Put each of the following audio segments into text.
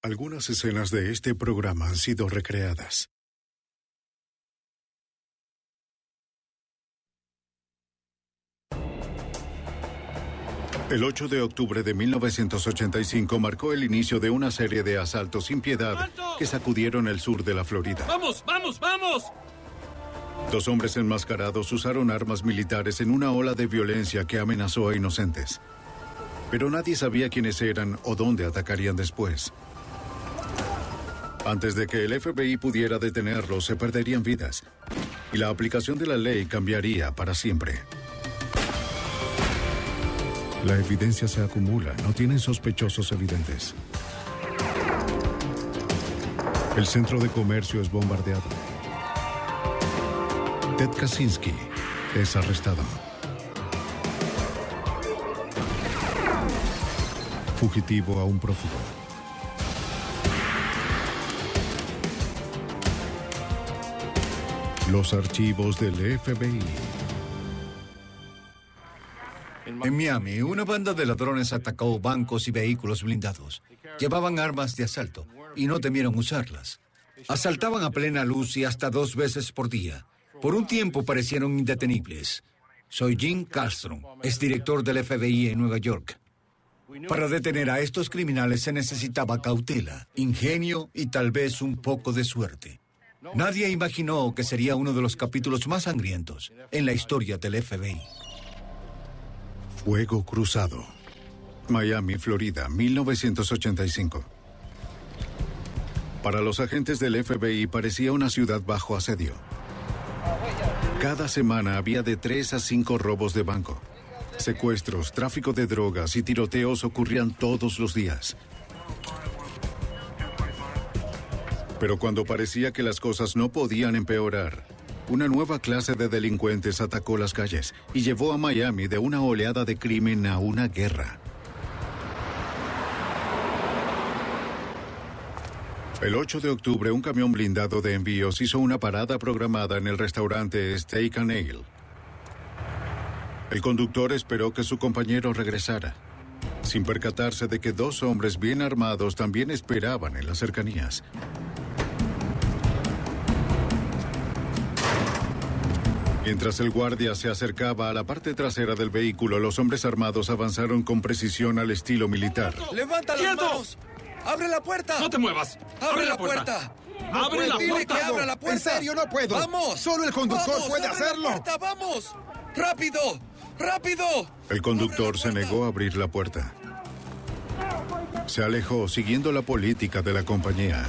Algunas escenas de este programa han sido recreadas. El 8 de octubre de 1985 marcó el inicio de una serie de asaltos sin piedad que sacudieron el sur de la Florida. ¡Vamos, vamos, vamos! Dos hombres enmascarados usaron armas militares en una ola de violencia que amenazó a inocentes. Pero nadie sabía quiénes eran o dónde atacarían después. Antes de que el FBI pudiera detenerlos, se perderían vidas. Y la aplicación de la ley cambiaría para siempre. La evidencia se acumula, no tienen sospechosos evidentes. El centro de comercio es bombardeado. Ted Kaczynski es arrestado. Fugitivo a un prófugo. Los archivos del FBI. En Miami, una banda de ladrones atacó bancos y vehículos blindados. Llevaban armas de asalto y no temieron usarlas. Asaltaban a plena luz y hasta 2 veces por día. Por un tiempo parecieron indetenibles. Soy Jim Castro, exdirector del FBI en Nueva York. Para detener a estos criminales se necesitaba cautela, ingenio y tal vez un poco de suerte. Nadie imaginó que sería uno de los capítulos más sangrientos en la historia del FBI. Fuego Cruzado. Miami, Florida, 1985. Para los agentes del FBI parecía una ciudad bajo asedio. Cada semana había de 3 a 5 robos de banco. Secuestros, tráfico de drogas y tiroteos ocurrían todos los días. Pero cuando parecía que las cosas no podían empeorar, una nueva clase de delincuentes atacó las calles y llevó a Miami de una oleada de crimen a una guerra. El 8 de octubre, un camión blindado de envíos hizo una parada programada en el restaurante Steak and Ale. El conductor esperó que su compañero regresara, sin percatarse de que 2 hombres bien armados también esperaban en las cercanías. Mientras el guardia se acercaba a la parte trasera del vehículo, los hombres armados avanzaron con precisión al estilo militar. ¡Levanta las manos! ¡Abre la puerta! ¡No te muevas! ¡Abre la puerta! ¡Abre la ¡Dile puerta! que abra la puerta! En serio, no puedo. ¡Vamos! Solo el conductor ¡Vamos, puede abre hacerlo. La puerta, ¡vamos! ¡Rápido! ¡Rápido! El conductor se negó a abrir la puerta. Se alejó siguiendo la política de la compañía.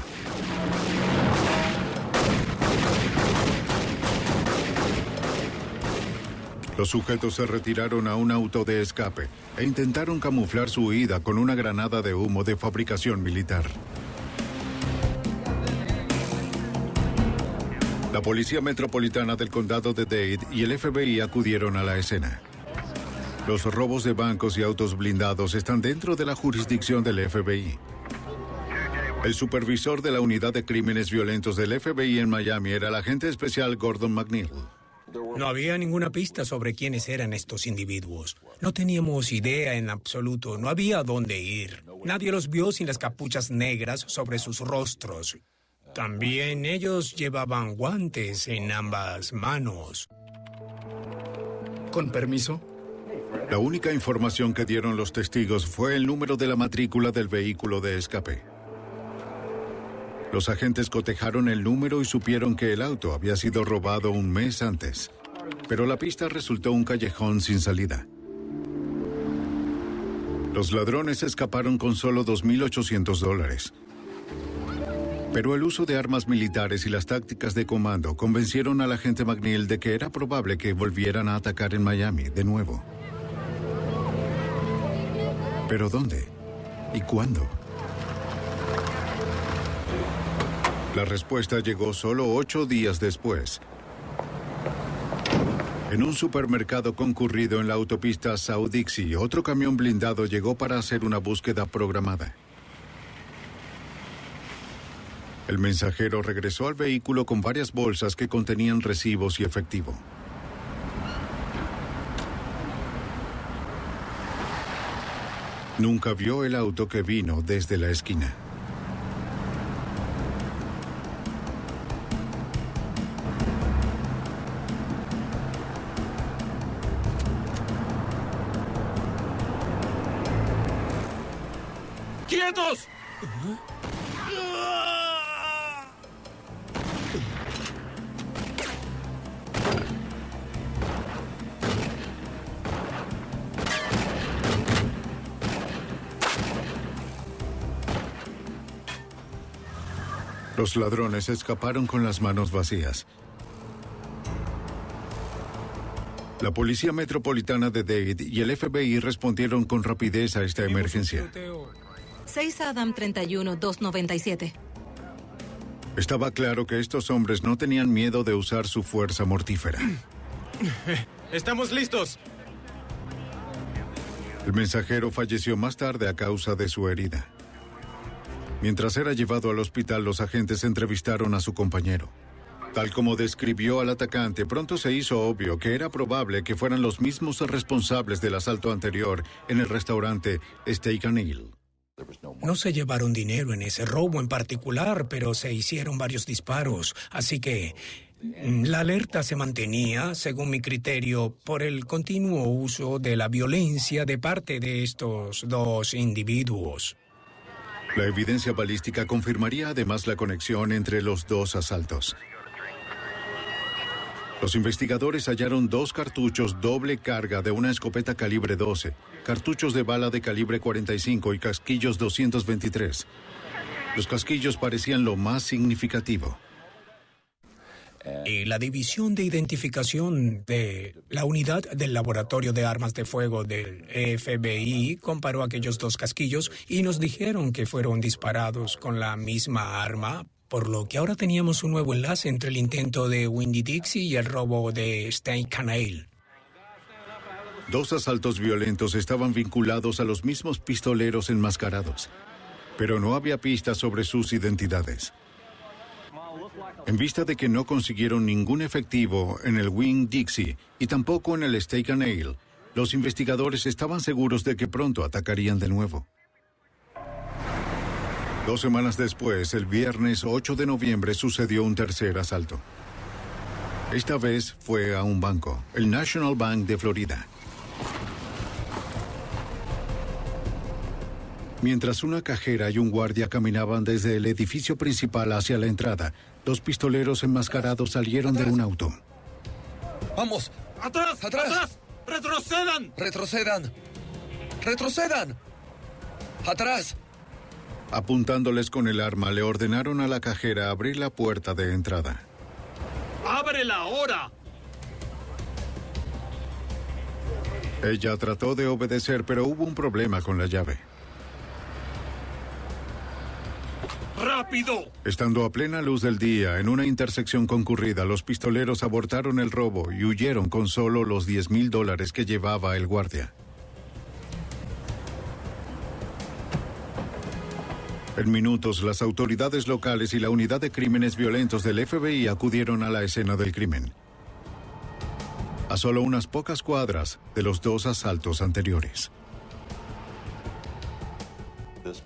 Los sujetos se retiraron a un auto de escape e intentaron camuflar su huida con una granada de humo de fabricación militar. La Policía Metropolitana del Condado de Dade y el FBI acudieron a la escena. Los robos de bancos y autos blindados están dentro de la jurisdicción del FBI. El supervisor de la Unidad de Crímenes Violentos del FBI en Miami era el agente especial Gordon McNeil. No había ninguna pista sobre quiénes eran estos individuos. No teníamos idea en absoluto. No había dónde ir. Nadie los vio sin las capuchas negras sobre sus rostros. También ellos llevaban guantes en ambas manos. ¿Con permiso? La única información que dieron los testigos fue el número de la matrícula del vehículo de escape. Los agentes cotejaron el número y supieron que el auto había sido robado un mes antes. Pero la pista resultó un callejón sin salida. Los ladrones escaparon con solo $2,800. Pero el uso de armas militares y las tácticas de comando convencieron al agente McNeil de que era probable que volvieran a atacar en Miami de nuevo. ¿Pero dónde? ¿Y cuándo? La respuesta llegó solo 8 días después. En un supermercado concurrido en la autopista South Dixie, otro camión blindado llegó para hacer una búsqueda programada. El mensajero regresó al vehículo con varias bolsas que contenían recibos y efectivo. Nunca vio el auto que vino desde la esquina. ¡Quietos! Los ladrones escaparon con las manos vacías. La Policía Metropolitana de Dade y el FBI respondieron con rapidez a esta emergencia. 6 Adam 31 297. Estaba claro que estos hombres no tenían miedo de usar su fuerza mortífera. ¡Estamos listos! El mensajero falleció más tarde a causa de su herida. Mientras era llevado al hospital, los agentes entrevistaron a su compañero. Tal como describió al atacante, pronto se hizo obvio que era probable que fueran los mismos responsables del asalto anterior en el restaurante Steak and Ale. No se llevaron dinero en ese robo en particular, pero se hicieron varios disparos, así que la alerta se mantenía, según mi criterio, por el continuo uso de la violencia de parte de estos dos individuos. La evidencia balística confirmaría además la conexión entre los dos asaltos. Los investigadores hallaron 2 cartuchos doble carga de una escopeta calibre 12, cartuchos de bala de calibre 45 y casquillos 223. Los casquillos parecían lo más significativo. Y la división de identificación de la unidad del laboratorio de armas de fuego del FBI comparó aquellos 2 casquillos y nos dijeron que fueron disparados con la misma arma, por lo que ahora teníamos un nuevo enlace entre el intento de Winn-Dixie y el robo de Steak and Ale. 2 asaltos violentos estaban vinculados a los mismos pistoleros enmascarados, pero no había pistas sobre sus identidades. En vista de que no consiguieron ningún efectivo en el Winn-Dixie y tampoco en el Steak and Ale, los investigadores estaban seguros de que pronto atacarían de nuevo. 2 semanas después, el viernes 8 de noviembre, sucedió un tercer asalto. Esta vez fue a un banco, el National Bank de Florida. Mientras una cajera y un guardia caminaban desde el edificio principal hacia la entrada, 2 pistoleros enmascarados salieron de un auto. ¡Vamos! ¡Atrás! ¡Atrás! ¡Atrás! ¡Retrocedan! ¡Retrocedan! ¡Retrocedan! ¡Atrás! Apuntándoles con el arma, le ordenaron a la cajera abrir la puerta de entrada. ¡Ábrela ahora! Ella trató de obedecer, pero hubo un problema con la llave. ¡Rápido! Estando a plena luz del día, en una intersección concurrida, los pistoleros abortaron el robo y huyeron con solo los $10,000 que llevaba el guardia. En minutos, las autoridades locales y la unidad de crímenes violentos del FBI acudieron a la escena del crimen. A solo unas pocas cuadras de los 2 asaltos anteriores.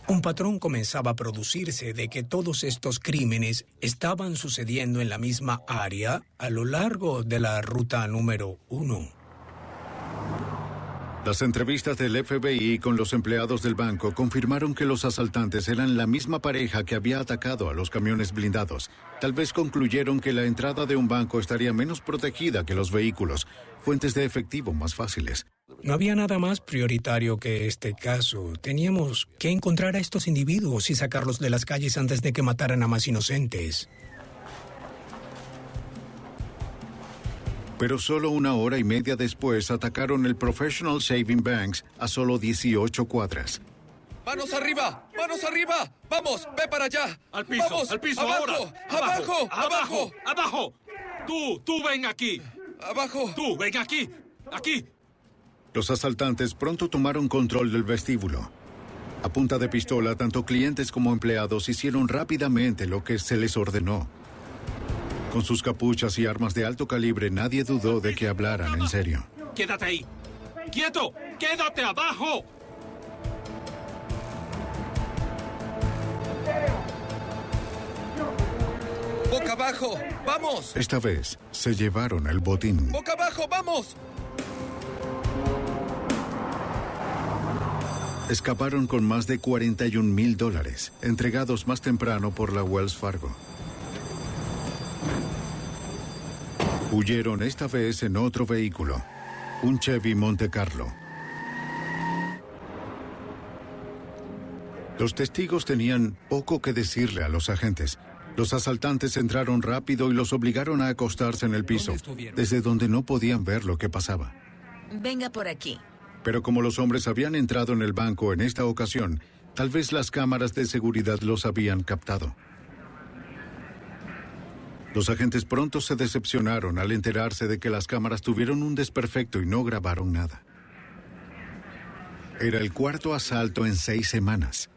Un patrón comenzaba a producirse de que todos estos crímenes estaban sucediendo en la misma área a lo largo de la ruta número 1. Las entrevistas del FBI con los empleados del banco confirmaron que los asaltantes eran la misma pareja que había atacado a los camiones blindados. Tal vez concluyeron que la entrada de un banco estaría menos protegida que los vehículos, fuentes de efectivo más fáciles. No había nada más prioritario que este caso. Teníamos que encontrar a estos individuos y sacarlos de las calles antes de que mataran a más inocentes. Pero solo 1 hora y media después atacaron el Professional Saving Banks a solo 18 cuadras. ¡Manos arriba! ¡Manos arriba! ¡Vamos! ¡Ve para allá! ¡Al piso! ¡Vamos! ¡Al piso ¡Abajo! ahora! ¡Abajo! ¡Abajo! ¡Abajo! ¡Tú ven aquí! ¡Abajo! ¡Tú ven aquí! ¡Aquí! Los asaltantes pronto tomaron control del vestíbulo. A punta de pistola, tanto clientes como empleados hicieron rápidamente lo que se les ordenó. Con sus capuchas y armas de alto calibre, nadie dudó de que hablaran en serio. ¡Quédate ahí! ¡Quieto! ¡Quédate abajo! ¡Boca abajo! ¡Vamos! Esta vez se llevaron el botín. ¡Boca abajo! ¡Vamos! Escaparon con más de $41,000, entregados más temprano por la Wells Fargo. Huyeron esta vez en otro vehículo, un Chevy Monte Carlo. Los testigos tenían poco que decirle a los agentes. Los asaltantes entraron rápido y los obligaron a acostarse en el piso, desde donde no podían ver lo que pasaba. Venga por aquí. Pero como los hombres habían entrado en el banco en esta ocasión, tal vez las cámaras de seguridad los habían captado. Los agentes pronto se decepcionaron al enterarse de que las cámaras tuvieron un desperfecto y no grabaron nada. Era el cuarto asalto en 6 semanas.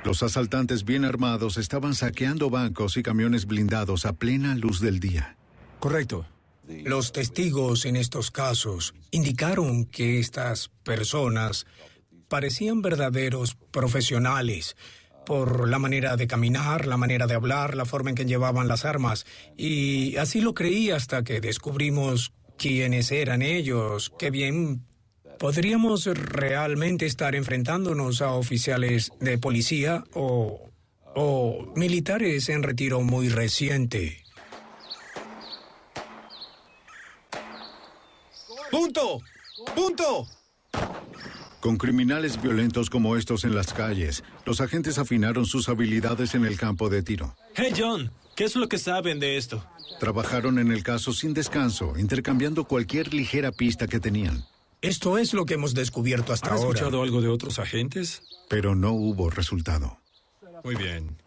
Los asaltantes bien armados estaban saqueando bancos y camiones blindados a plena luz del día. Correcto. Los testigos en estos casos indicaron que estas personas parecían verdaderos profesionales por la manera de caminar, la manera de hablar, la forma en que llevaban las armas. Y así lo creí hasta que descubrimos quiénes eran ellos. Qué bien. ¿Podríamos realmente estar enfrentándonos a oficiales de policía o militares en retiro muy reciente? ¡Punto! ¡Punto! Con criminales violentos como estos en las calles, los agentes afinaron sus habilidades en el campo de tiro. Hey, John, ¿qué es lo que saben de esto? Trabajaron en el caso sin descanso, intercambiando cualquier ligera pista que tenían. Esto es lo que hemos descubierto hasta ¿Has ahora. escuchado algo de otros agentes? Pero no hubo resultado. Muy bien.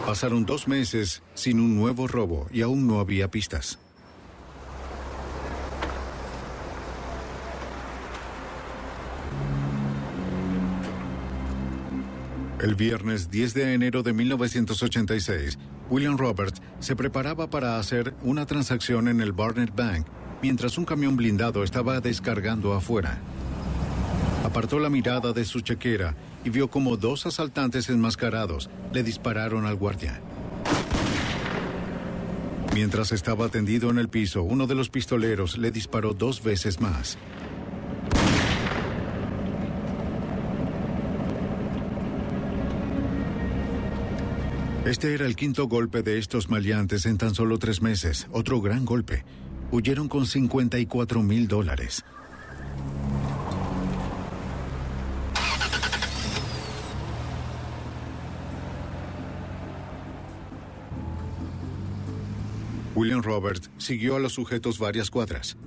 Pasaron 2 meses sin un nuevo robo y aún no había pistas. El viernes 10 de enero de 1986, William Roberts se preparaba para hacer una transacción en el Barnett Bank, mientras un camión blindado estaba descargando afuera. Apartó la mirada de su chequera y vio como 2 asaltantes enmascarados le dispararon al guardia. Mientras estaba tendido en el piso, uno de los pistoleros le disparó 2 veces más. Este era el 5º golpe de estos maleantes en tan solo 3 meses. Otro gran golpe. Huyeron con $54,000. William Roberts siguió a los sujetos varias cuadras.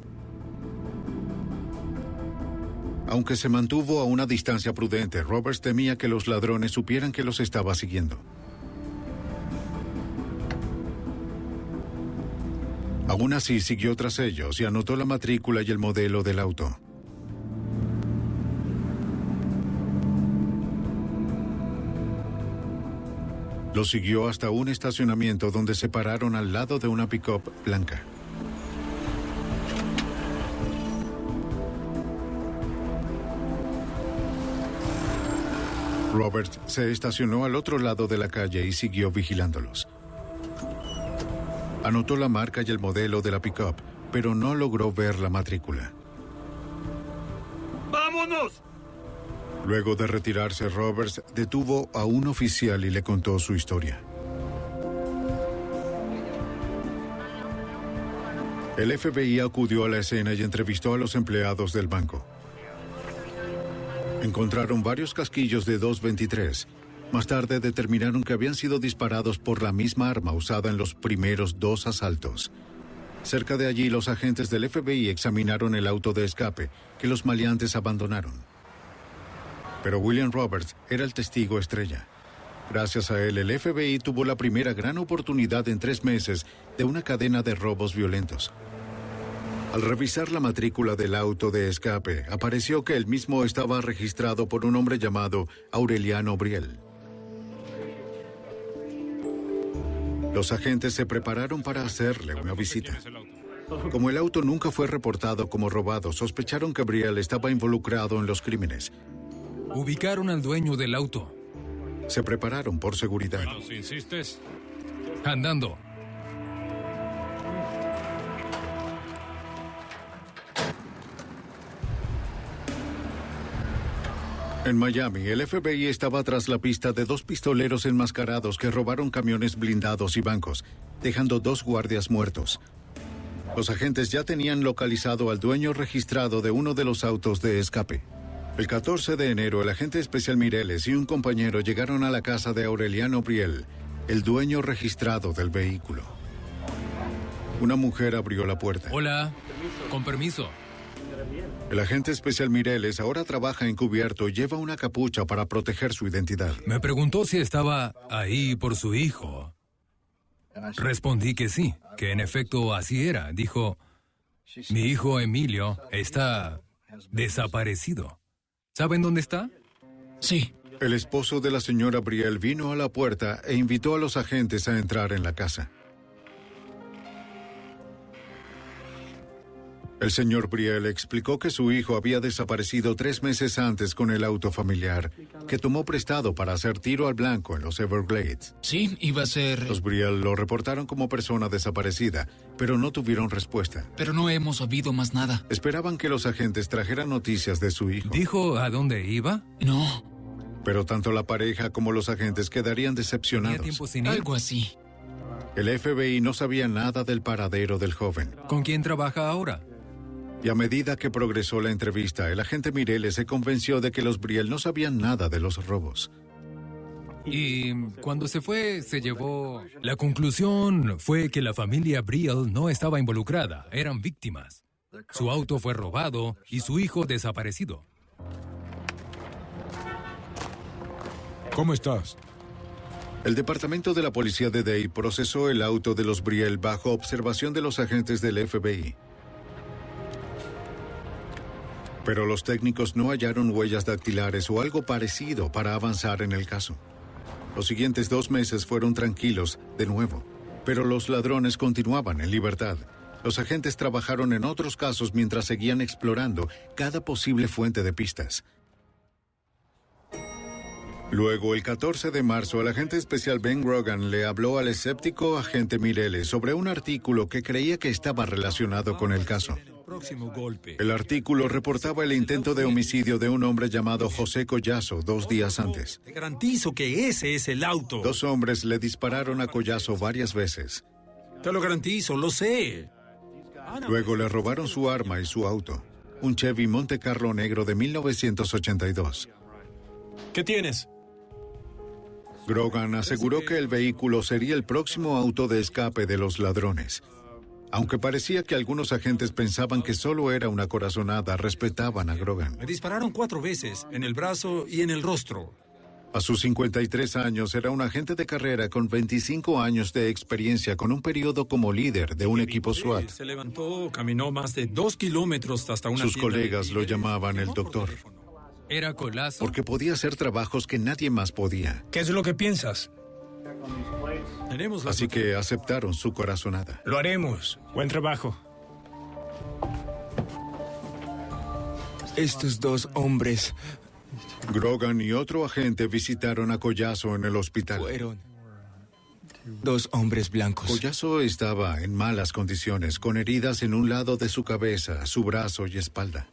Aunque se mantuvo a una distancia prudente, Roberts temía que los ladrones supieran que los estaba siguiendo. Aún así, siguió tras ellos y anotó la matrícula y el modelo del auto. Lo siguió hasta un estacionamiento donde se pararon al lado de una pick-up blanca. Robert se estacionó al otro lado de la calle y siguió vigilándolos. Anotó la marca y el modelo de la pick-up, pero no logró ver la matrícula. ¡Vámonos! Luego de retirarse, Roberts detuvo a un oficial y le contó su historia. El FBI acudió a la escena y entrevistó a los empleados del banco. Encontraron varios casquillos de .223. Más tarde determinaron que habían sido disparados por la misma arma usada en los primeros 2 asaltos. Cerca de allí, los agentes del FBI examinaron el auto de escape que los maleantes abandonaron. Pero William Roberts era el testigo estrella. Gracias a él, el FBI tuvo la primera gran oportunidad en 3 meses de una cadena de robos violentos. Al revisar la matrícula del auto de escape, apareció que el mismo estaba registrado por un hombre llamado Aureliano Briel. Los agentes se prepararon para hacerle una visita. Como el auto nunca fue reportado como robado, sospecharon que Briel estaba involucrado en los crímenes. Ubicaron al dueño del auto. Se prepararon por seguridad. Si insistes. Andando. En Miami, el FBI estaba tras la pista de 2 pistoleros enmascarados que robaron camiones blindados y bancos, dejando 2 guardias muertos. Los agentes ya tenían localizado al dueño registrado de uno de los autos de escape. El 14 de enero, el agente especial Mireles y un compañero llegaron a la casa de Aureliano Briel, el dueño registrado del vehículo. Una mujer abrió la puerta. Hola, con permiso. El agente especial Mireles ahora trabaja encubierto y lleva una capucha para proteger su identidad. Me preguntó si estaba ahí por su hijo. Respondí que sí, que en efecto así era. Dijo, mi hijo Emilio está desaparecido. ¿Saben dónde está? Sí. El esposo de la señora Briel vino a la puerta e invitó a los agentes a entrar en la casa. El señor Briel explicó que su hijo había desaparecido 3 meses antes con el auto familiar, que tomó prestado para hacer tiro al blanco en los Everglades. Sí, iba a ser... Los Briel lo reportaron como persona desaparecida, pero no tuvieron respuesta. Pero no hemos sabido más nada. Esperaban que los agentes trajeran noticias de su hijo. ¿Dijo a dónde iba? No. Pero tanto la pareja como los agentes quedarían ¿Tenía decepcionados. tiempo sin ir? Algo así. El FBI no sabía nada del paradero del joven. ¿Con quién trabaja ahora? Y a medida que progresó la entrevista, el agente Mireles se convenció de que los Briel no sabían nada de los robos. Y cuando se fue, se llevó... La conclusión fue que la familia Briel no estaba involucrada, eran víctimas. Su auto fue robado y su hijo desaparecido. ¿Cómo estás? El departamento de la policía de Dade procesó el auto de los Briel bajo observación de los agentes del FBI. Pero los técnicos no hallaron huellas dactilares o algo parecido para avanzar en el caso. Los siguientes 2 meses fueron tranquilos, de nuevo, pero los ladrones continuaban en libertad. Los agentes trabajaron en otros casos mientras seguían explorando cada posible fuente de pistas. Luego, el 14 de marzo, el agente especial Ben Grogan le habló al escéptico agente Mireles sobre un artículo que creía que estaba relacionado con el caso. El artículo reportaba el intento de homicidio de un hombre llamado José Collazo 2 días antes. Te garantizo que ese es el auto. 2 hombres le dispararon a Collazo varias veces. Te lo garantizo, lo sé. Luego le robaron su arma y su auto, un Chevy Monte Carlo negro de 1982. ¿Qué tienes? Grogan aseguró que el vehículo sería el próximo auto de escape de los ladrones. Aunque parecía que algunos agentes pensaban que solo era una corazonada, respetaban a Grogan. Me dispararon 4 veces, en el brazo y en el rostro. A sus 53 años, era un agente de carrera con 25 años de experiencia, con un periodo como líder de un equipo SWAT. Se levantó, caminó más de 2 kilómetros hasta una Sus tienda de colegas lo víveres. llamaban el Llamó por doctor, teléfono. ¿Era Collazo? porque podía hacer trabajos que nadie más podía. ¿Qué es lo que piensas? Tenemos las Así que aceptaron su corazonada. Lo haremos. Buen trabajo. Estos 2 hombres Grogan y otro agente visitaron a Collazo en el hospital. fueron 2 hombres blancos. Collazo estaba en malas condiciones, con heridas en un lado de su cabeza, su brazo y espalda.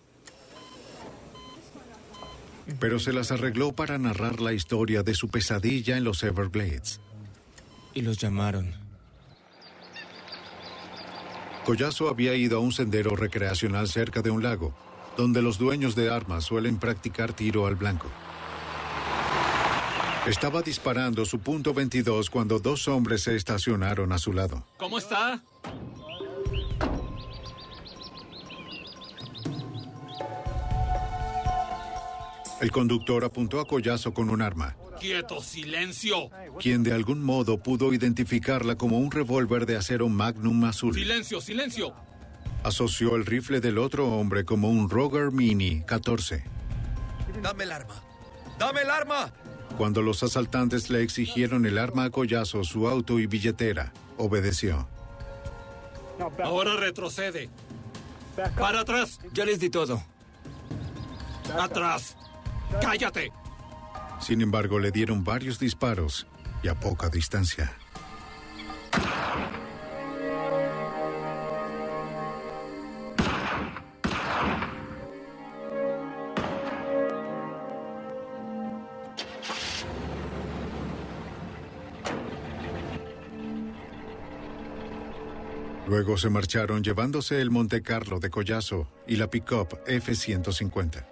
Pero se las arregló para narrar la historia de su pesadilla en los Everglades. Y los llamaron. Collazo había ido a un sendero recreacional cerca de un lago, donde los dueños de armas suelen practicar tiro al blanco. Estaba disparando su .22 cuando 2 hombres se estacionaron a su lado. ¿Cómo está? El conductor apuntó a Collazo con un arma, ¡Quieto, silencio! quien de algún modo pudo identificarla como un revólver de acero Magnum azul. ¡Silencio, silencio! Asoció el rifle del otro hombre como un Ruger Mini 14. ¡Dame el arma! ¡Dame el arma! Cuando los asaltantes le exigieron el arma a Collazo, su auto y billetera, obedeció. Ahora retrocede. ¡Para atrás! Ya les di todo. ¡Atrás! ¡Cállate! Sin embargo, le dieron varios disparos y a poca distancia. Luego se marcharon llevándose el Monte Carlo de Collazo y la pick-up F-150.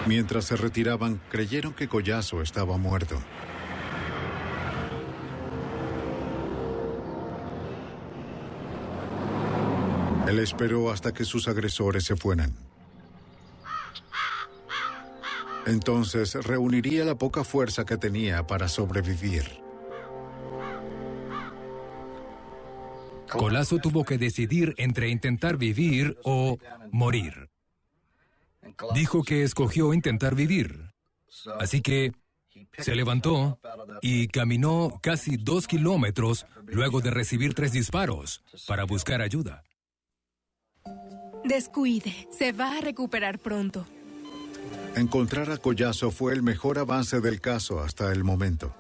Mientras se retiraban, creyeron que Collazo estaba muerto. Él esperó hasta que sus agresores se fueran. Entonces reuniría la poca fuerza que tenía para sobrevivir. Collazo tuvo que decidir entre intentar vivir o morir. Dijo que escogió intentar vivir. Así que se levantó y caminó casi 2 kilómetros luego de recibir 3 disparos para buscar ayuda. Descuide, se va a recuperar pronto. Encontrar a Collazo fue el mejor avance del caso hasta el momento.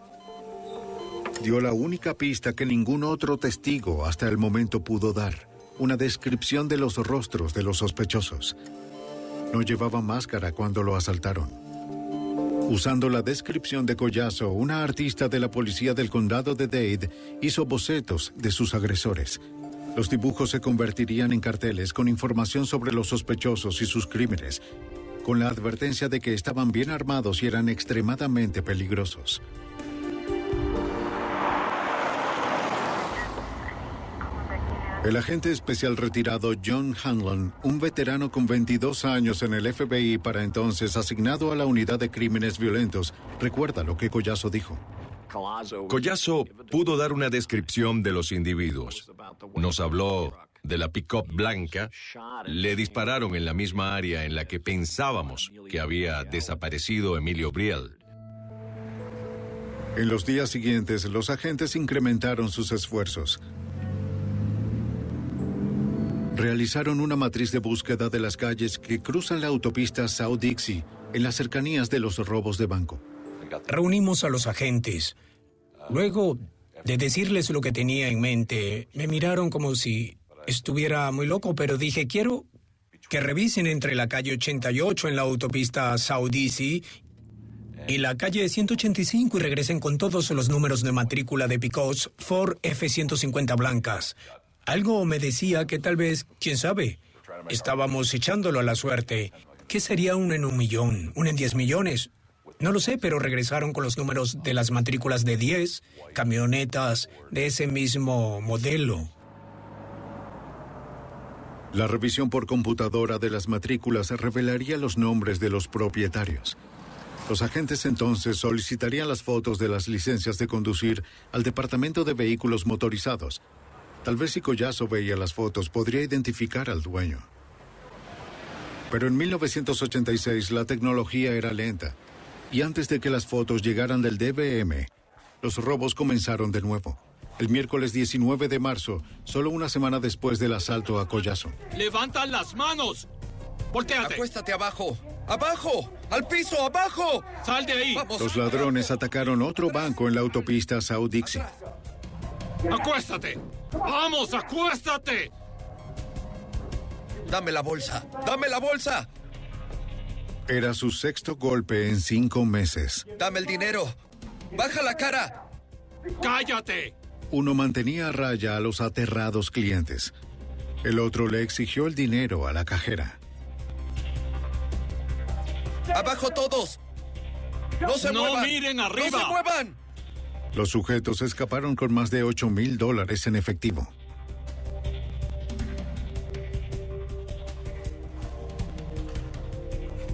Dio la única pista que ningún otro testigo hasta el momento pudo dar: una descripción de los rostros de los sospechosos. No llevaba máscara cuando lo asaltaron. Usando la descripción de Collazo, una artista de la policía del condado de Dade hizo bocetos de sus agresores. Los dibujos se convertirían en carteles con información sobre los sospechosos y sus crímenes, con la advertencia de que estaban bien armados y eran extremadamente peligrosos. El agente especial retirado John Hanlon, un veterano con 22 años en el FBI para entonces asignado a la unidad de crímenes violentos, recuerda lo que Collazo dijo. Collazo pudo dar una descripción de los individuos. Nos habló de la pick-up blanca. Le dispararon en la misma área en la que pensábamos que había desaparecido Emilio Briel. En los días siguientes, los agentes incrementaron sus esfuerzos. Realizaron una matriz de búsqueda de las calles que cruzan la autopista South Dixie, en las cercanías de los robos de banco. Reunimos a los agentes. Luego de decirles lo que tenía en mente, me miraron como si estuviera muy loco, pero dije, quiero que revisen entre la calle 88 en la autopista South Dixie y la calle 185 y regresen con todos los números de matrícula de pick-ups Ford F-150 blancas. Algo me decía que tal vez, quién sabe, estábamos echándolo a la suerte. ¿Qué sería 1 en 1 millón? ¿1 en 10 millones? No lo sé, pero regresaron con los números de las matrículas de 10 camionetas de ese mismo modelo. La revisión por computadora de las matrículas revelaría los nombres de los propietarios. Los agentes entonces solicitarían las fotos de las licencias de conducir al Departamento de Vehículos Motorizados. Tal vez si Collazo veía las fotos, podría identificar al dueño. Pero en 1986 la tecnología era lenta, y antes de que las fotos llegaran del DVM, los robos comenzaron de nuevo. El miércoles 19 de marzo, solo una semana después del asalto a Collazo. ¡Levanta las manos! ¡Voltéate! ¡Acuéstate abajo! ¡Abajo! ¡Al piso! ¡Abajo! ¡Sal de ahí! ¡Vamos! Los ladrones atacaron otro banco en la autopista South Dixie. ¡Acuéstate! ¡Vamos, acuéstate! ¡Dame la bolsa! ¡Dame la bolsa! Era su 6º golpe en 5 meses. ¡Dame el dinero! ¡Baja la cara! ¡Cállate! Uno mantenía a raya a los aterrados clientes. El otro le exigió el dinero a la cajera. ¡Abajo todos! ¡No se muevan! ¡No miren arriba! ¡No se muevan! Los sujetos escaparon con más de $8,000 en efectivo.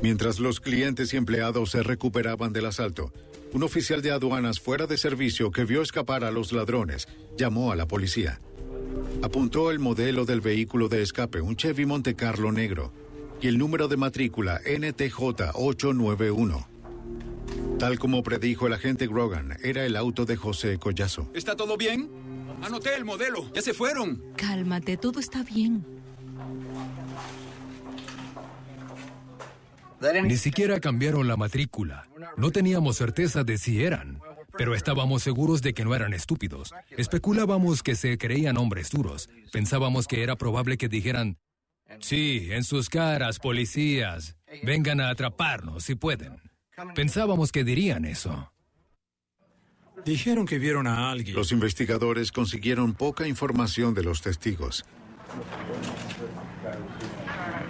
Mientras los clientes y empleados se recuperaban del asalto, un oficial de aduanas fuera de servicio que vio escapar a los ladrones llamó a la policía. Apuntó el modelo del vehículo de escape, un Chevy Monte Carlo negro, y el número de matrícula NTJ 891. Tal como predijo el agente Grogan, era el auto de José Collazo. ¿Está todo bien? Anoté el modelo. ¡Ya se fueron! Cálmate, todo está bien. Ni siquiera cambiaron la matrícula. No teníamos certeza de si eran, pero estábamos seguros de que no eran estúpidos. Especulábamos que se creían hombres duros. Pensábamos que era probable que dijeran, sí, en sus caras, policías, vengan a atraparnos si pueden. Pensábamos que dirían eso. Dijeron que vieron a alguien. Los investigadores consiguieron poca información de los testigos.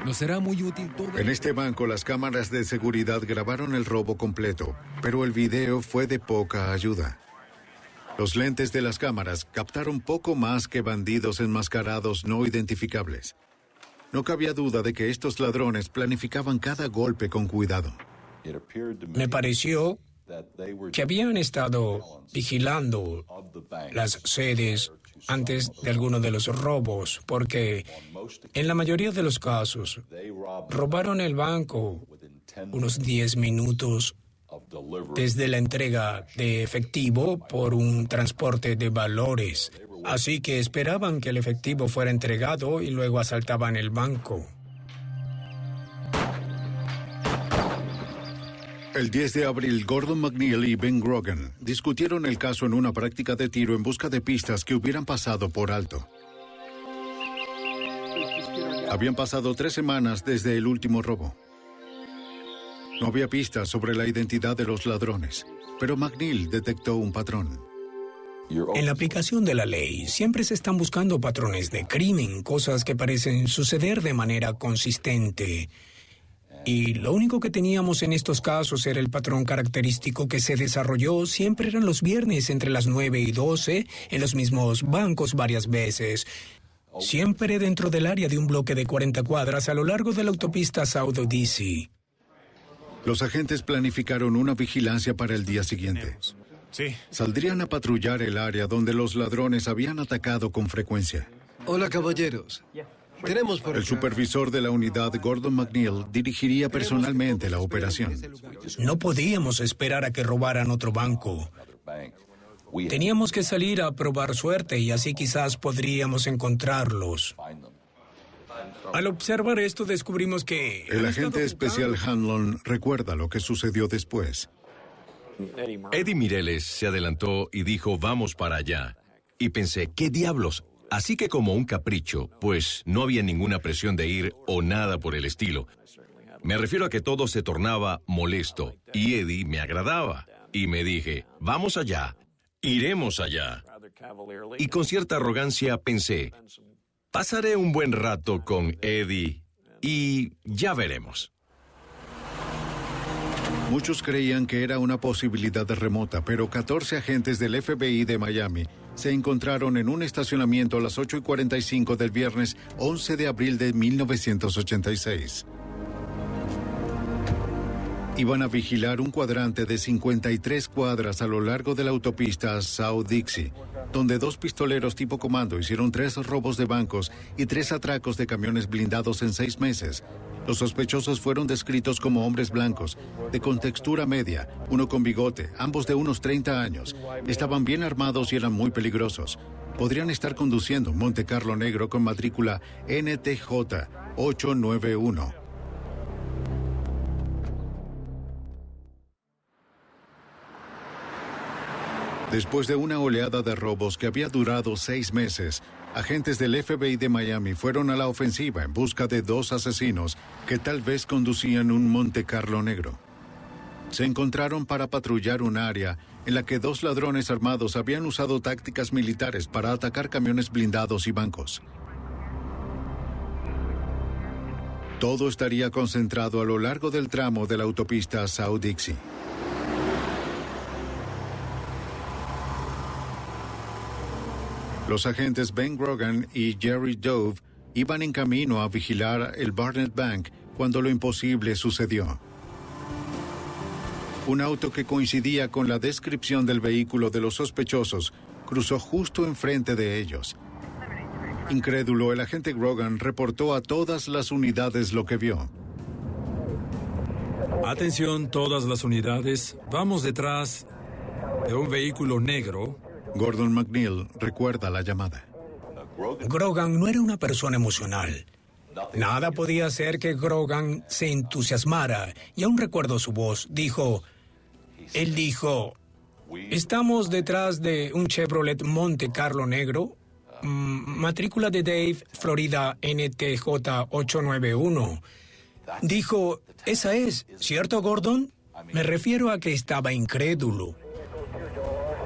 No será muy útil todo. En este banco, las cámaras de seguridad grabaron el robo completo, pero el video fue de poca ayuda. Los lentes de las cámaras captaron poco más que bandidos enmascarados no identificables. No cabía duda de que estos ladrones planificaban cada golpe con cuidado. Me pareció que habían estado vigilando las sedes antes de alguno de los robos, porque en la mayoría de los casos robaron el banco unos 10 minutos desde la entrega de efectivo por un transporte de valores. Así que esperaban que el efectivo fuera entregado y luego asaltaban el banco. El 10 de abril, Gordon McNeil y Ben Grogan discutieron el caso en una práctica de tiro en busca de pistas que hubieran pasado por alto. Habían pasado 3 semanas desde el último robo. No había pistas sobre la identidad de los ladrones, pero McNeil detectó un patrón. En la aplicación de la ley, siempre se están buscando patrones de crimen, cosas que parecen suceder de manera consistente. Y lo único que teníamos en estos casos era el patrón característico que se desarrolló. Siempre eran los viernes entre las 9 y 12, en los mismos bancos varias veces. Siempre dentro del área de un bloque de 40 cuadras a lo largo de la autopista South DC. Los agentes planificaron una vigilancia para el día siguiente. Sí. Saldrían a patrullar el área donde los ladrones habían atacado con frecuencia. Hola, caballeros. Tenemos por El supervisor de la unidad, Gordon McNeil, dirigiría personalmente la operación. No podíamos esperar a que robaran otro banco. Teníamos que salir a probar suerte y así quizás podríamos encontrarlos. Al observar esto descubrimos que... El agente especial Hanlon recuerda lo que sucedió después. Eddie Mireles se adelantó y dijo, vamos para allá. Y pensé, ¿qué diablos? Así que como un capricho, pues no había ninguna presión de ir o nada por el estilo. Me refiero a que todo se tornaba molesto y Eddie me agradaba. Y me dije, vamos allá, iremos allá. Y con cierta arrogancia pensé, pasaré un buen rato con Eddie y ya veremos. Muchos creían que era una posibilidad remota, pero 14 agentes del FBI de Miami se encontraron en un estacionamiento a las 8:45 del viernes 11 de abril de 1986. Iban a vigilar un cuadrante de 53 cuadras a lo largo de la autopista South Dixie, donde 2 pistoleros tipo comando hicieron 3 robos de bancos y 3 atracos de camiones blindados en 6 meses. Los sospechosos fueron descritos como hombres blancos, de contextura media, uno con bigote, ambos de unos 30 años. Estaban bien armados y eran muy peligrosos. Podrían estar conduciendo un Monte Carlo negro con matrícula NTJ 891. Después de una oleada de robos que había durado 6 meses, agentes del FBI de Miami fueron a la ofensiva en busca de 2 asesinos que tal vez conducían un Monte Carlo negro. Se encontraron para patrullar un área en la que 2 ladrones armados habían usado tácticas militares para atacar camiones blindados y bancos. Todo estaría concentrado a lo largo del tramo de la autopista South Dixie. Los agentes Ben Grogan y Jerry Dove iban en camino a vigilar el Barnett Bank cuando lo imposible sucedió. Un auto que coincidía con la descripción del vehículo de los sospechosos cruzó justo enfrente de ellos. Incrédulo, el agente Grogan reportó a todas las unidades lo que vio. Atención, todas las unidades. Vamos detrás de un vehículo negro. Gordon McNeil recuerda la llamada. Grogan no era una persona emocional. Nada podía hacer que Grogan se entusiasmara. Y aún recuerdo su voz. Él dijo, estamos detrás de un Chevrolet Monte Carlo negro, matrícula de Dave, Florida, NTJ 891. Dijo, esa es, ¿cierto, Gordon? Me refiero a que estaba incrédulo.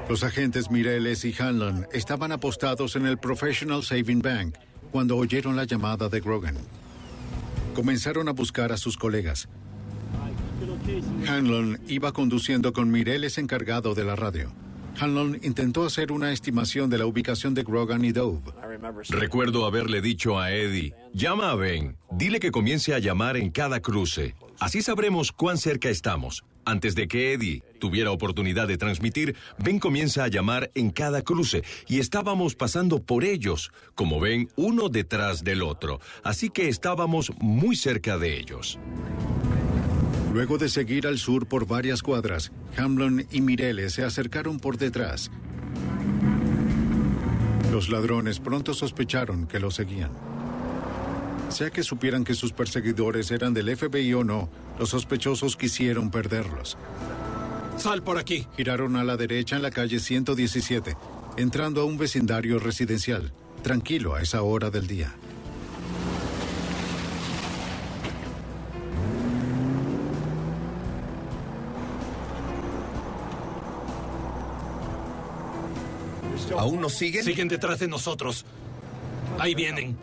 Los agentes Mireles y Hanlon estaban apostados en el Professional Saving Bank cuando oyeron la llamada de Grogan. Comenzaron a buscar a sus colegas. Hanlon iba conduciendo con Mireles encargado de la radio. Hanlon intentó hacer una estimación de la ubicación de Grogan y Dove. Recuerdo haberle dicho a Eddie, llama a Ben, dile que comience a llamar en cada cruce. Así sabremos cuán cerca estamos. Antes de que Eddie tuviera oportunidad de transmitir, Ben comienza a llamar en cada cruce y estábamos pasando por ellos, como ven, uno detrás del otro. Así que estábamos muy cerca de ellos. Luego de seguir al sur por varias cuadras, Hanlon y Mireles se acercaron por detrás. Los ladrones pronto sospecharon que los seguían. Sea que supieran que sus perseguidores eran del FBI o no, los sospechosos quisieron perderlos. ¡Sal por aquí! Giraron a la derecha en la calle 117, entrando a un vecindario residencial, tranquilo a esa hora del día. ¿Aún nos siguen? Siguen detrás de nosotros. Ahí vienen.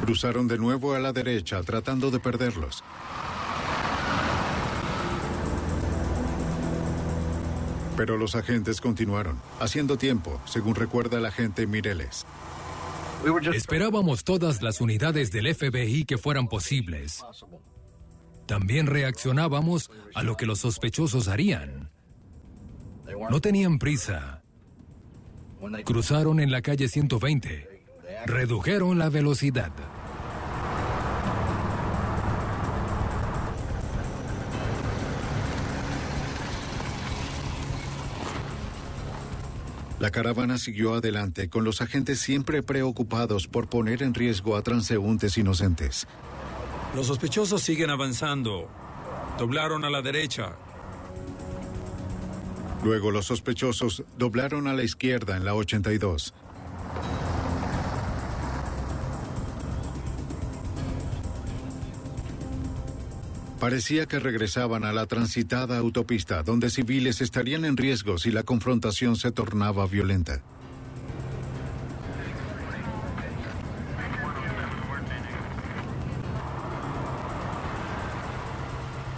Cruzaron de nuevo a la derecha, tratando de perderlos. Pero los agentes continuaron, haciendo tiempo, según recuerda el agente Mireles. Esperábamos todas las unidades del FBI que fueran posibles. También reaccionábamos a lo que los sospechosos harían. No tenían prisa. Cruzaron en la calle 120. Redujeron la velocidad. La caravana siguió adelante, con los agentes siempre preocupados por poner en riesgo a transeúntes inocentes. Los sospechosos siguen avanzando. Doblaron a la derecha. Luego los sospechosos doblaron a la izquierda en la 82. Parecía que regresaban a la transitada autopista, donde civiles estarían en riesgo si la confrontación se tornaba violenta.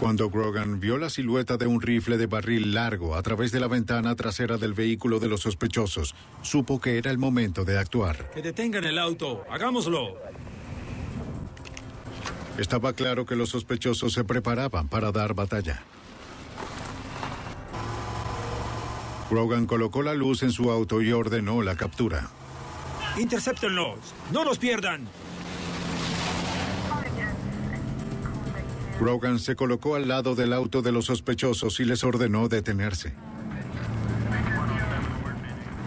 Cuando Grogan vio la silueta de un rifle de barril largo a través de la ventana trasera del vehículo de los sospechosos, supo que era el momento de actuar. ¡Que detengan el auto! ¡Hagámoslo! Estaba claro que los sospechosos se preparaban para dar batalla. Grogan colocó la luz en su auto y ordenó la captura. ¡Intercéptenlos! ¡No los pierdan! Grogan se colocó al lado del auto de los sospechosos y les ordenó detenerse.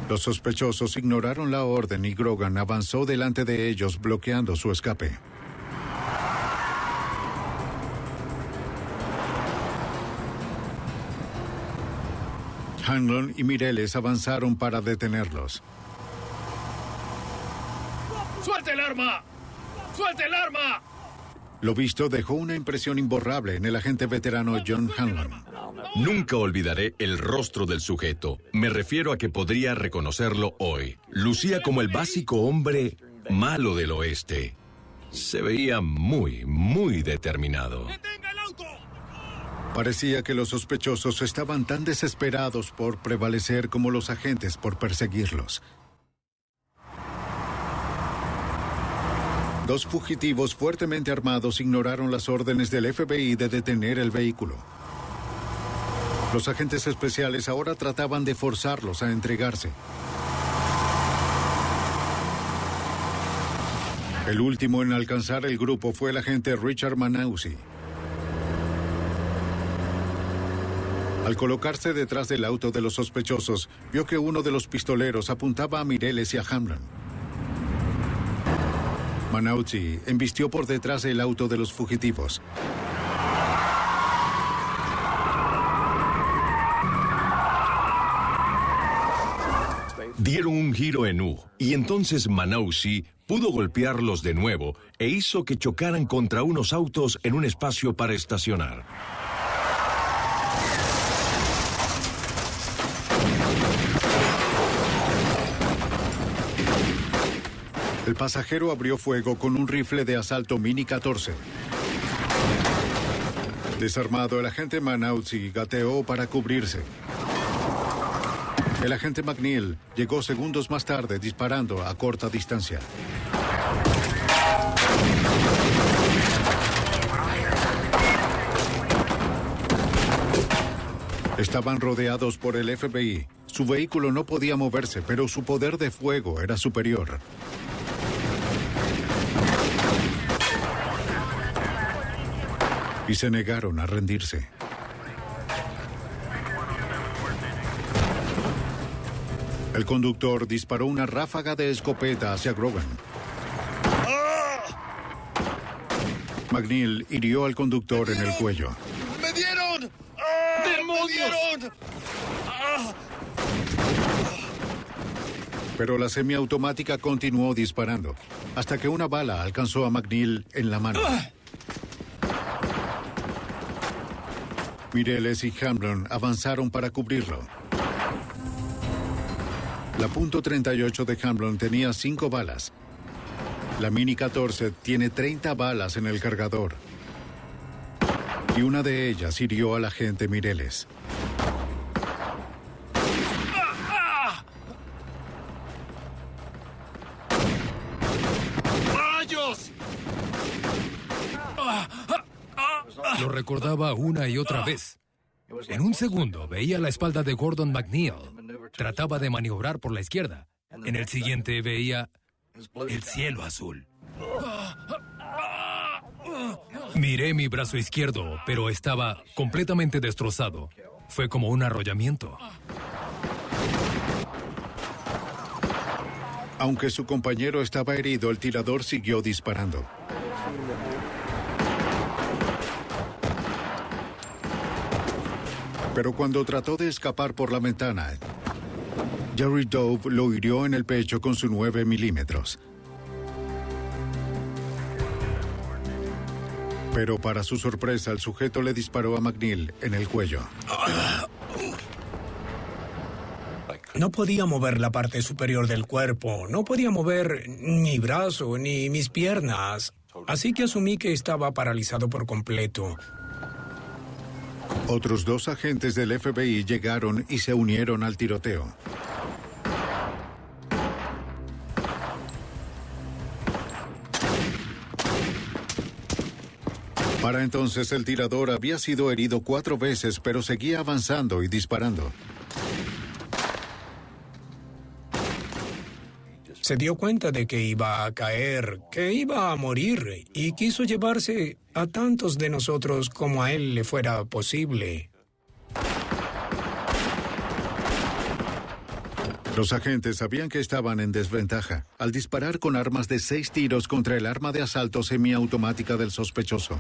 Los sospechosos ignoraron la orden y Grogan avanzó delante de ellos, bloqueando su escape. Hanlon y Mireles avanzaron para detenerlos. ¡Suelte el arma! ¡Suelte el arma! Lo visto dejó una impresión imborrable en el agente veterano John Hanlon. Nunca olvidaré el rostro del sujeto. Me refiero a que podría reconocerlo hoy. Lucía como el básico hombre malo del oeste. Se veía muy, muy determinado. Parecía que los sospechosos estaban tan desesperados por prevalecer como los agentes por perseguirlos. Dos fugitivos fuertemente armados ignoraron las órdenes del FBI de detener el vehículo. Los agentes especiales ahora trataban de forzarlos a entregarse. El último en alcanzar el grupo fue el agente Richard Manausi. Al colocarse detrás del auto de los sospechosos, vio que uno de los pistoleros apuntaba a Mireles y a Hanlon. Manausi embistió por detrás del auto de los fugitivos. Dieron un giro en U y entonces Manausi pudo golpearlos de nuevo e hizo que chocaran contra unos autos en un espacio para estacionar. El pasajero abrió fuego con un rifle de asalto Mini 14. Desarmado, el agente Manautzi gateó para cubrirse. El agente McNeil llegó segundos más tarde disparando a corta distancia. Estaban rodeados por el FBI. Su vehículo no podía moverse, pero su poder de fuego era superior. Y se negaron a rendirse. El conductor disparó una ráfaga de escopeta hacia Grogan. McNeil hirió al conductor en el cuello. ¡Me dieron! ¡Demonios! Pero la semiautomática continuó disparando, hasta que una bala alcanzó a McNeil en la mano. Mireles y Hamblin avanzaron para cubrirlo. La .38 de Hamblin tenía 5 balas. La Mini 14 tiene 30 balas en el cargador. Y una de ellas hirió al agente Mireles. ¡Rayos! Lo recordaba una y otra vez. En un segundo veía la espalda de Gordon McNeil. Trataba de maniobrar por la izquierda. En el siguiente veía el cielo azul. Miré mi brazo izquierdo, pero estaba completamente destrozado. Fue como un arrollamiento. Aunque su compañero estaba herido, el tirador siguió disparando. Pero cuando trató de escapar por la ventana, Jerry Dove lo hirió en el pecho con su 9 milímetros. Pero para su sorpresa, el sujeto le disparó a McNeil en el cuello. No podía mover la parte superior del cuerpo, no podía mover mi brazo ni mis piernas, así que asumí que estaba paralizado por completo. Otros 2 agentes del FBI llegaron y se unieron al tiroteo. Para entonces, el tirador había sido herido 4 veces, pero seguía avanzando y disparando. Se dio cuenta de que iba a caer, que iba a morir, y quiso llevarse a tantos de nosotros como a él le fuera posible. Los agentes sabían que estaban en desventaja al disparar con armas de 6 tiros contra el arma de asalto semiautomática del sospechoso.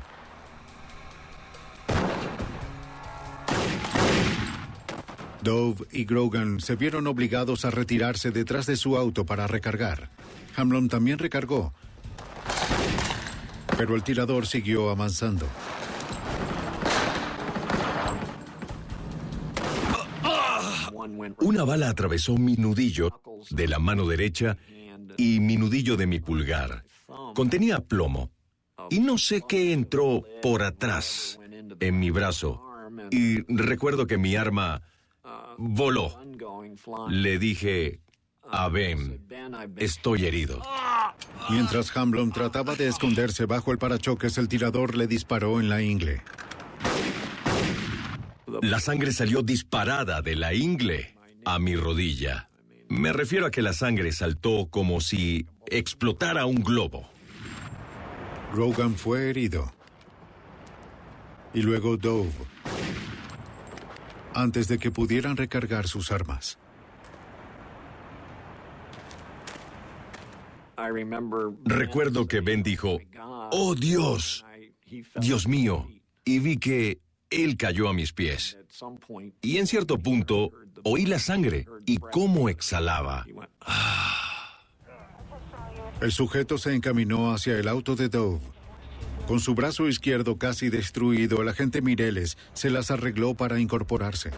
Dove y Grogan se vieron obligados a retirarse detrás de su auto para recargar. Hamblin también recargó, pero el tirador siguió avanzando. Una bala atravesó mi nudillo de la mano derecha y mi nudillo de mi pulgar. Contenía plomo. Y no sé qué entró por atrás en mi brazo. Y recuerdo que mi arma voló. Le dije a Ben, estoy herido. Mientras Hamblin trataba de esconderse bajo el parachoques, el tirador le disparó en la ingle. La sangre salió disparada de la ingle a mi rodilla. Me refiero a que la sangre saltó como si explotara un globo. Grogan fue herido. Y luego Dove, antes de que pudieran recargar sus armas. Recuerdo que Ben dijo, ¡oh Dios! ¡Dios mío! Y vi que él cayó a mis pies. Y en cierto punto oí la sangre y cómo exhalaba. El sujeto se encaminó hacia el auto de Dove. Con su brazo izquierdo casi destruido, el agente Mireles se las arregló para incorporarse.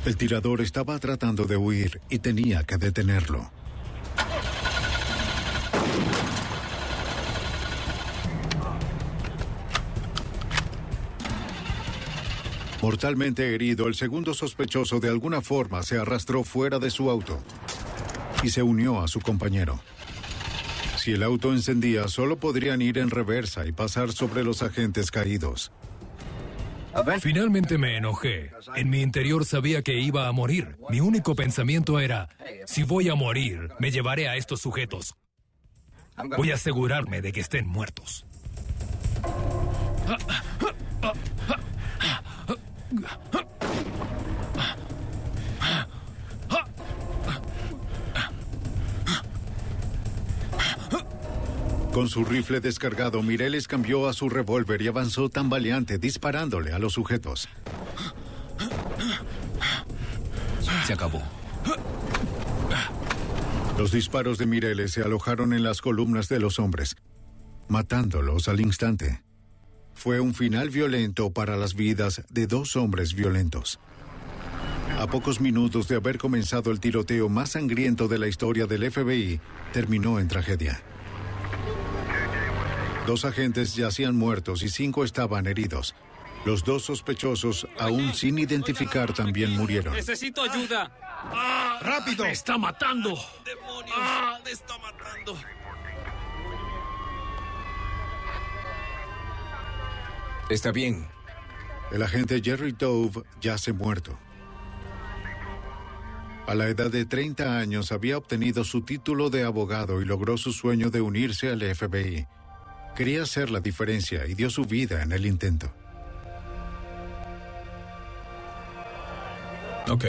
El tirador estaba tratando de huir y tenía que detenerlo. Mortalmente herido, el segundo sospechoso de alguna forma se arrastró fuera de su auto y se unió a su compañero. Si el auto encendía, solo podrían ir en reversa y pasar sobre los agentes caídos. Finalmente me enojé. En mi interior sabía que iba a morir. Mi único pensamiento era, si voy a morir, me llevaré a estos sujetos. Voy a asegurarme de que estén muertos. Con su rifle descargado, Mireles cambió a su revólver y avanzó tambaleante, disparándole a los sujetos. Se acabó. Los disparos de Mireles se alojaron en las columnas de los hombres, matándolos al instante. Fue un final violento para las vidas de dos hombres violentos. A pocos minutos de haber comenzado el tiroteo más sangriento de la historia del FBI, terminó en tragedia. 2 agentes yacían muertos y 5 estaban heridos. Los 2 sospechosos, aún sin identificar, también murieron. ¡Necesito ayuda! ¡Rápido! ¡Me está matando! ¡Demonios! ¡Me está matando! Está bien. El agente Jerry Dove yace muerto. A la edad de 30 años había obtenido su título de abogado y logró su sueño de unirse al FBI. Quería hacer la diferencia y dio su vida en el intento. Ok.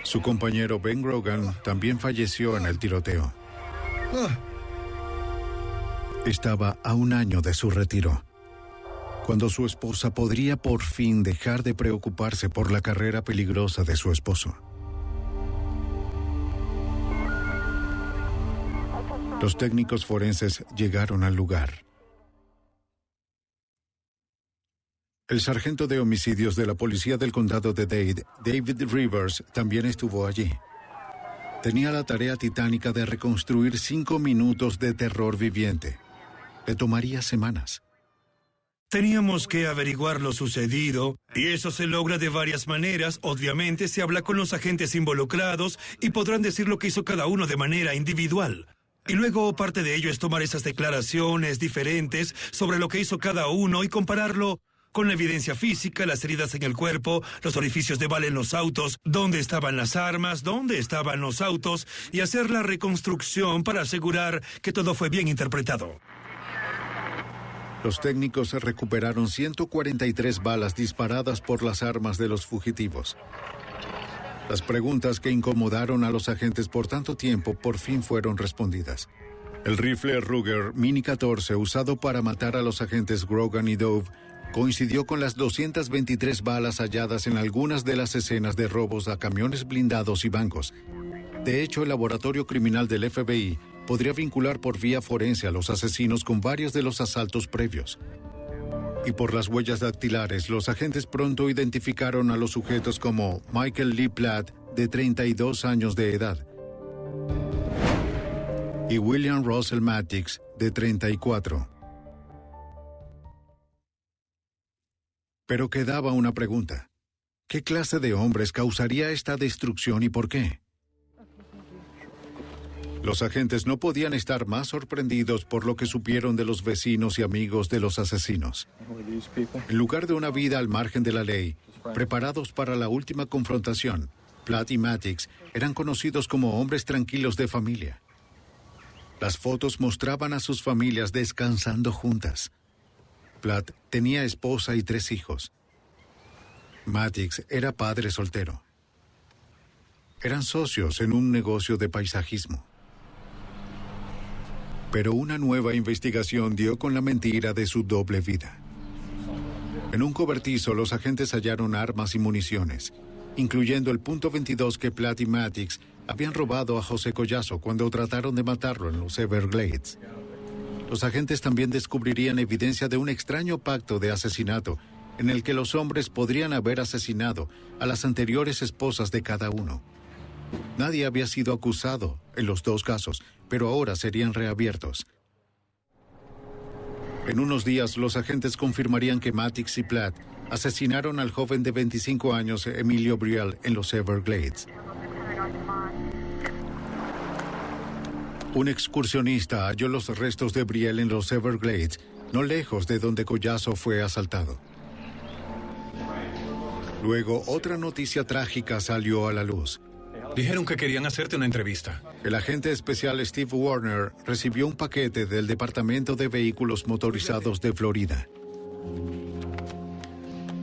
Su compañero Ben Grogan también falleció en el tiroteo. Estaba a 1 año de su retiro, cuando su esposa podría por fin dejar de preocuparse por la carrera peligrosa de su esposo. Los técnicos forenses llegaron al lugar. El sargento de homicidios de la policía del condado de Dade, David Rivers, también estuvo allí. Tenía la tarea titánica de reconstruir 5 minutos de terror viviente. Le tomaría semanas. Teníamos que averiguar lo sucedido, y eso se logra de varias maneras. Obviamente se habla con los agentes involucrados y podrán decir lo que hizo cada uno de manera individual. Y luego parte de ello es tomar esas declaraciones diferentes sobre lo que hizo cada uno y compararlo con la evidencia física, las heridas en el cuerpo, los orificios de bala en los autos, dónde estaban las armas, dónde estaban los autos, y hacer la reconstrucción para asegurar que todo fue bien interpretado. Los técnicos recuperaron 143 balas disparadas por las armas de los fugitivos. Las preguntas que incomodaron a los agentes por tanto tiempo por fin fueron respondidas. El rifle Ruger Mini 14 usado para matar a los agentes Grogan y Dove coincidió con las 223 balas halladas en algunas de las escenas de robos a camiones blindados y bancos. De hecho, el laboratorio criminal del FBI podría vincular por vía forense a los asesinos con varios de los asaltos previos. Y por las huellas dactilares, los agentes pronto identificaron a los sujetos como Michael Lee Platt, de 32 años de edad, y William Russell Matix, de 34. Pero quedaba una pregunta. ¿Qué clase de hombres causaría esta destrucción y por qué? Los agentes no podían estar más sorprendidos por lo que supieron de los vecinos y amigos de los asesinos. En lugar de una vida al margen de la ley, preparados para la última confrontación, Platt y Matix eran conocidos como hombres tranquilos de familia. Las fotos mostraban a sus familias descansando juntas. Platt tenía esposa y 3 hijos. Matix era padre soltero. Eran socios en un negocio de paisajismo. Pero una nueva investigación dio con la mentira de su doble vida. En un cobertizo, los agentes hallaron armas y municiones, incluyendo el .22 que Platt y Matix habían robado a José Collazo cuando trataron de matarlo en los Everglades. Los agentes también descubrirían evidencia de un extraño pacto de asesinato en el que los hombres podrían haber asesinado a las anteriores esposas de cada uno. Nadie había sido acusado en los dos casos, pero ahora serían reabiertos. En unos días, los agentes confirmarían que Matix y Platt asesinaron al joven de 25 años Emilio Briel en los Everglades. Un excursionista halló los restos de Briel en los Everglades, no lejos de donde Collazo fue asaltado. Luego, otra noticia trágica salió a la luz. Dijeron que querían hacerte una entrevista. El agente especial Steve Warner recibió un paquete del Departamento de Vehículos Motorizados de Florida.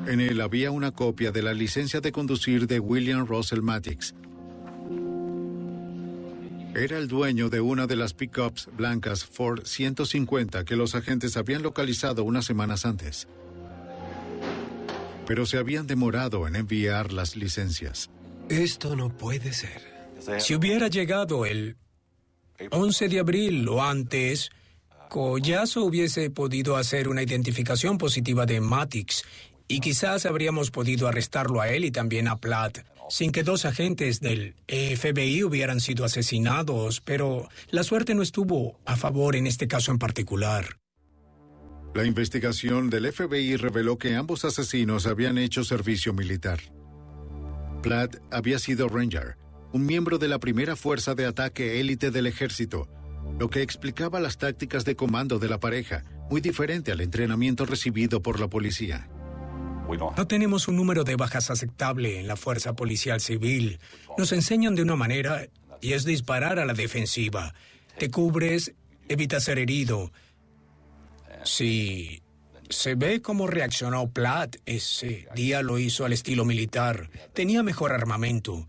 En él había una copia de la licencia de conducir de William Russell Matix. Era el dueño de una de las pickups blancas Ford 150 que los agentes habían localizado unas semanas antes. Pero se habían demorado en enviar las licencias. Esto no puede ser. Si hubiera llegado el 11 de abril o antes, Collazo hubiese podido hacer una identificación positiva de Matix y quizás habríamos podido arrestarlo a él y también a Platt, sin que dos agentes del FBI hubieran sido asesinados, pero la suerte no estuvo a favor en este caso en particular. La investigación del FBI reveló que ambos asesinos habían hecho servicio militar. Platt había sido Ranger, un miembro de la primera fuerza de ataque élite del ejército, lo que explicaba las tácticas de comando de la pareja, muy diferente al entrenamiento recibido por la policía. No tenemos un número de bajas aceptable en la fuerza policial civil. Nos enseñan de una manera y es disparar a la defensiva. Te cubres, evitas ser herido. Si se ve cómo reaccionó Platt, ese día lo hizo al estilo militar. Tenía mejor armamento.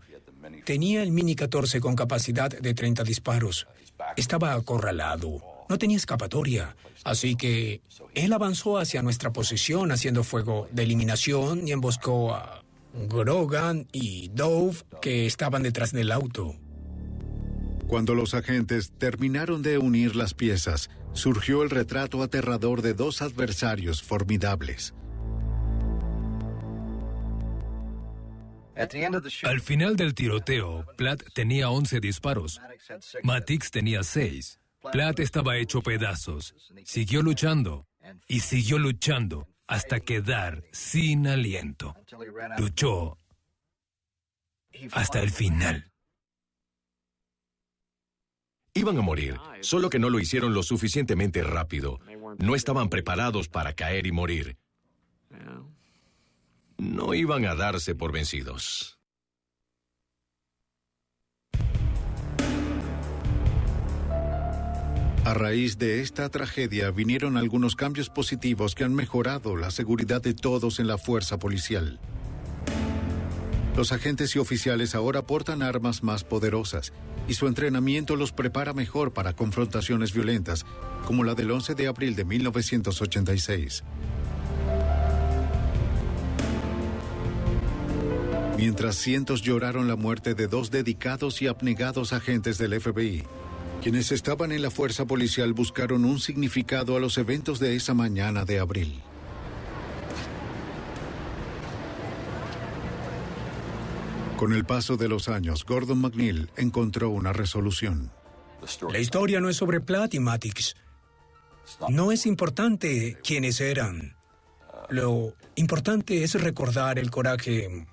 Tenía el Mini 14 con capacidad de 30 disparos. Estaba acorralado. No tenía escapatoria. Así que él avanzó hacia nuestra posición haciendo fuego de eliminación y emboscó a Grogan y Dove que estaban detrás del auto. Cuando los agentes terminaron de unir las piezas, surgió el retrato aterrador de dos adversarios formidables. Al final del tiroteo, Platt tenía 11 disparos. Matix tenía 6. Platt estaba hecho pedazos. Siguió luchando y siguió luchando hasta quedar sin aliento. Luchó hasta el final. Iban a morir, solo que no lo hicieron lo suficientemente rápido. No estaban preparados para caer y morir. No iban a darse por vencidos. A raíz de esta tragedia vinieron algunos cambios positivos que han mejorado la seguridad de todos en la fuerza policial. Los agentes y oficiales ahora portan armas más poderosas y su entrenamiento los prepara mejor para confrontaciones violentas, como la del 11 de abril de 1986. Mientras cientos lloraron la muerte de dos dedicados y abnegados agentes del FBI, quienes estaban en la fuerza policial buscaron un significado a los eventos de esa mañana de abril. Con el paso de los años, Gordon McNeil encontró una resolución. La historia no es sobre Platt y Matix. No es importante quiénes eran. Lo importante es recordar el coraje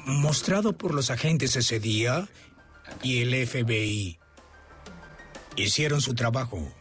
mostrado por los agentes ese día y el FBI. Hicieron su trabajo.